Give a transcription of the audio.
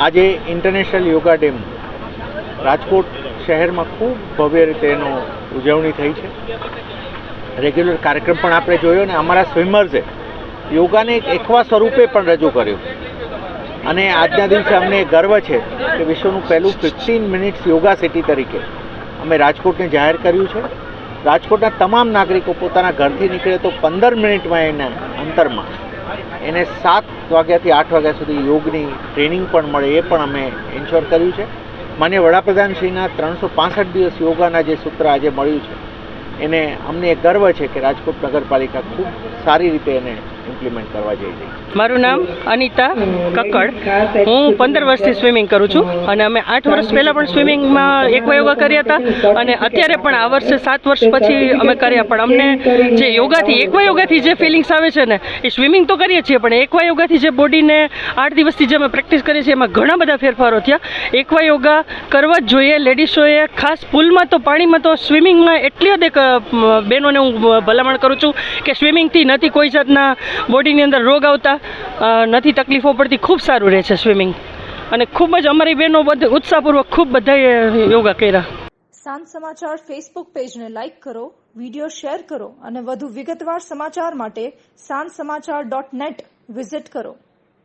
આજે international yoga day Rajkot શહેરમાં ખૂબ ભવ્ય રીતે એનો ઉજવણી થઈ છે. રેગ્યુલર કાર્યક્રમ પણ આપણે જોયો ને અમારા સ્વિમર્સે યોગાને એક એકવા સ્વરૂપે પણ રજૂ કર્યું અને આજના દિવસે અમને ગર્વ છે કે વિશ્વનું પહેલું 15 મિનિટ્સ યોગા સિટી તરીકે અમે રાજકોટને જાહેર કર્યું છે. રાજકોટના તમામ નાગરિકો પોતાના ઘરથી નીકળે તો 15 મિનિટમાં એના અંતરમાં એને 7 વાગ્યાથી 8 વાગ્યા સુધી યોગની ટ્રેનિંગ પણ મળે એ પણ અમે ઇન્શ્યોર કર્યું છે. માન્ય વડાપ્રધાનશ્રીના 365 દિવસ યોગાના જે સૂત્ર આજે મળ્યું છે એને અમને એક ગર્વ છે કે રાજકોટ નગરપાલિકા ખૂબ સારી રીતે એને ઇમ્પ્લિમેન્ટ કરવા જઈ રહી છે. મારું નામ અનિતા કક્કડ. હું 15 વર્ષથી સ્વિમિંગ કરું છું અને અમે 8 વર્ષ પહેલાં પણ સ્વિમિંગમાં એકવા યોગા કર્યા હતા અને અત્યારે પણ આ વર્ષે 7 વર્ષ પછી અમે કર્યા. પણ અમને જે યોગાથી એકવા યોગાથી જે ફિલિંગ્સ આવે છે ને એ સ્વિમિંગ તો કરીએ છીએ પણ એકવા યોગાથી જે બોડીને 8 દિવસથી જે અમે પ્રેક્ટિસ કરીએ છીએ એમાં ઘણા બધા ફેરફારો થયા. એકવા યોગા કરવા જ જોઈએ લેડીઝોએ, ખાસ પુલમાં તો પાણીમાં તો સ્વિમિંગમાં એટલી હદે બહેનોને હું ભલામણ કરું છું કે સ્વિમિંગથી નથી કોઈ જાતના બોડીની અંદર રોગ આવતા, નથી તકલીફો પડતી. ખૂબ સારું રહે છે સ્વિમિંગ અને ખૂબ જ અમારી બહેનો બધે ઉત્સાહપૂર્વક ખૂબ બધાએ યોગા કર્યા. સાંજ સમાચાર ફેસબુક પેજને લાઇક કરો, વિડીયો શેર કરો અને વધુ વિગતવાર સમાચાર માટે sanssamachar.net વિઝિટ કરો.